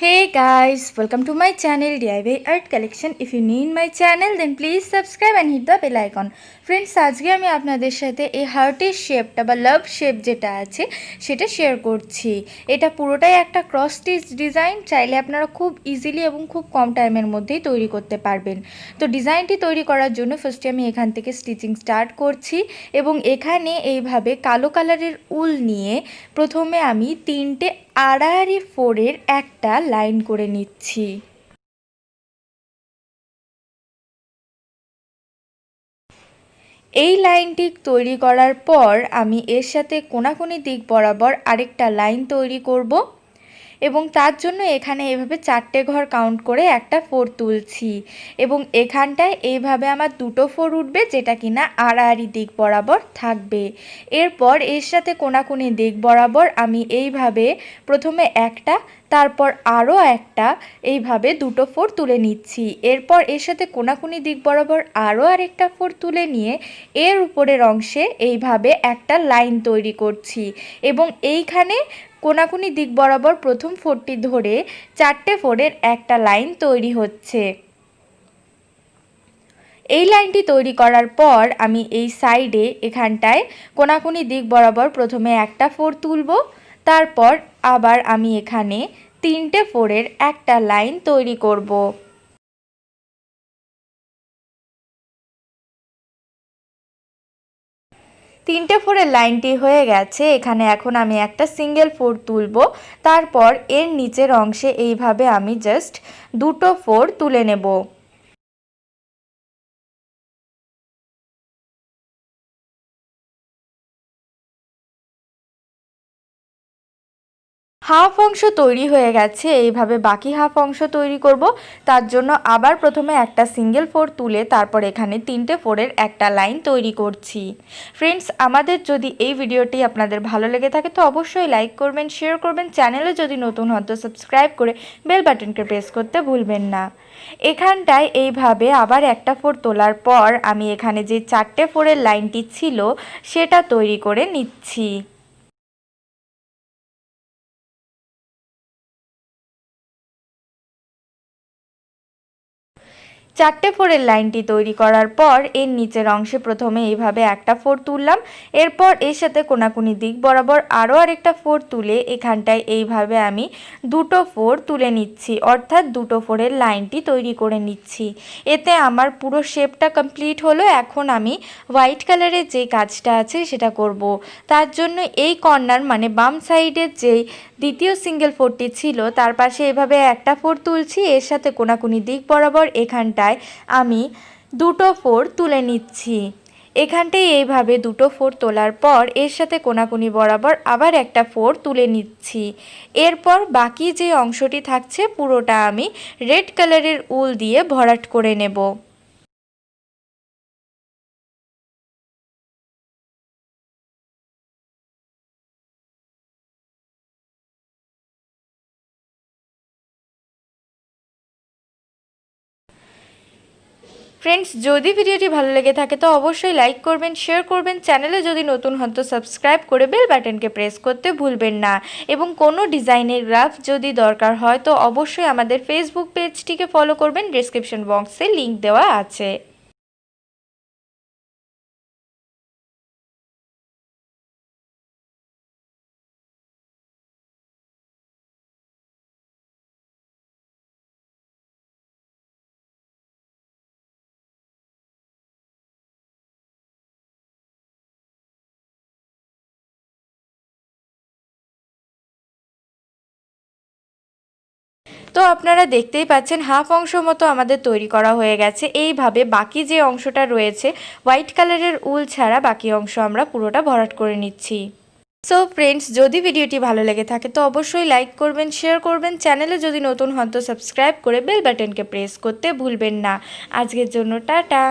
Hey guys, welcome to my channel DIY Art Collection. If you're new in my channel then please subscribe and hit the bell icon. Friends, আজকে আমি আপনাদের সাথে এই হার্টের শেপটা বা লাভ শেপ যেটা আছে সেটা শেয়ার করছি। এটা পুরোটাই একটা ক্রস স্টিচ ডিজাইন, চাইলে আপনারা খুব ইজিলি এবং খুব কম টাইমের মধ্যেই তৈরি করতে পারবেন। তো ডিজাইনটি তৈরি করার জন্য ফার্স্টে আমি এখান থেকে স্টিচিং স্টার্ট করছি এবং এখানে এইভাবে কালো কালারের উল নিয়ে প্রথমে আমি তিনটে আড়াআড়ি ফোরের একটা লাইন করে নিচ্ছি। এই লাইনটি তৈরি করার পর আমি এর সাথে কোণাকুনি দিক বরাবর আরেকটা লাইন তৈরি করব এবং তার জন্য এখানে এইভাবে 4টে ঘর কাউন্ট করে একটা 4 তুলছি এবং এখানটায় এইভাবে আমার দুটো 4 উঠবে, যেটা কিনা আড়াআড়ি দিক বরাবর থাকবে। এরপর এর সাথে কোণাকুনি দিক বরাবর আমি এইভাবে প্রথমে একটা, তারপর আরও একটা, এইভাবে দুটো 4 তুলে নিচ্ছি। এরপর এর সাথে কোণাকুনি দিক বরাবর আরও আরেকটা 4 তুলে নিয়ে এর উপরের অংশে এইভাবে একটা লাইন তৈরি করছি এবং এইখানে কোণাকুনি দিক বরাবর প্রথম 4টি ধরে 4টে 4-এর একটা লাইন তৈরি হচ্ছে। এই লাইনটি তৈরি করার পর আমি এই সাইডে এখানটায় কোণাকুনি দিক বরাবর প্রথমে একটা 4 তুলব, তারপর আবার আমি এখানে 3টে 4-এর একটা লাইন তৈরি করব। তিনটে 4-এর লাইনটি হয়ে গেছে। এখানে এখন আমি একটা সিঙ্গেল 4 তুলব, তারপর এর নিচের অংশে এইভাবে আমি জাস্ট দুটো 4 তুলে নেব। হাফ অংশ তৈরি হয়ে গেছে, এইভাবে বাকি হাফ অংশ তৈরি করব। তার জন্য আবার প্রথমে একটা সিঙ্গেল 4 তুলে তারপর এখানে 3টে 4-এর একটা লাইন তৈরি করছি। ফ্রেন্ডস, আমাদের যদি এই ভিডিওটি আপনাদের ভালো লেগে থাকে তো অবশ্যই লাইক করবেন, শেয়ার করবেন, চ্যানেলে যদি নতুন হন তো সাবস্ক্রাইব করে বেল বাটনকে প্রেস করতে ভুলবেন না। এখানটায় এইভাবে আবার একটা 4 তোলার পর আমি এখানে যে 4টে 4-এর লাইনটি ছিল সেটা তৈরি করে নিচ্ছি। 4টে 4-এর লাইনটি তৈরি করার পর এর নিচের অংশে প্রথমে এইভাবে একটা 4 তুললাম, এরপর এর সাথে কোণাকুনি দিক বরাবর আরও আরেকটা 4 তুলে এখানটায় এইভাবে আমি দুটো 4 তুলে নিচ্ছি, অর্থাৎ দুটো 4-এর লাইনটি তৈরি করে নিচ্ছি। এতে আমার পুরো শেপটা কমপ্লিট হলো। এখন আমি হোয়াইট কালারের যে কাজটা আছে সেটা করব। তার জন্য এই কর্নার মানে বাম সাইডের যেই দ্বিতীয় সিঙ্গেল 4টি ছিল তার পাশে এভাবে একটা 4 তুলছি, এর সাথে কোণাকুনি দিক বরাবর এখানটায় আমি দুটো 4 তুলে নিচ্ছি। এখানটায় এইভাবে দুটো 4 তোলার পর এর সাথে কোণাকুনি বরাবর আবার একটা 4 তুলে নিচ্ছি। এরপর বাকি যে অংশটি থাকছে পুরোটা আমি রেড কালারের উল দিয়ে ভরাট করে নেব। ফ্রেন্ডস, যদি ভিডিওটি ভালো লেগে থাকে তো অবশ্যই লাইক করবেন, শেয়ার করবেন, চ্যানেলে যদি নতুন হন তো সাবস্ক্রাইব করে বেল বাটনকে প্রেস করতে ভুলবেন না এবং কোনো ডিজাইনের গ্রাফ যদি দরকার হয় তো অবশ্যই আমাদের ফেসবুক পেজটিকে ফলো করবেন, ডেসক্রিপশন বক্সে লিংক দেওয়া আছে। তো আপনারা দেখতেই পাচ্ছেন হাফ অংশ মতো আমাদের তৈরি করা হয়ে গেছে। এইভাবে বাকি যে অংশটা রয়েছে হোয়াইট কালারের উল ছাড়া বাকি অংশ আমরা পুরোটা ভরাট করে নিচ্ছি। সো ফ্রেন্ডস, যদি ভিডিওটি ভালো লেগে থাকে তো অবশ্যই লাইক করবেন, শেয়ার করবেন, চ্যানেলে যদি নতুন হন তো সাবস্ক্রাইব করে বেল বাটনকে প্রেস করতে ভুলবেন না। আজকের জন্য টাটা।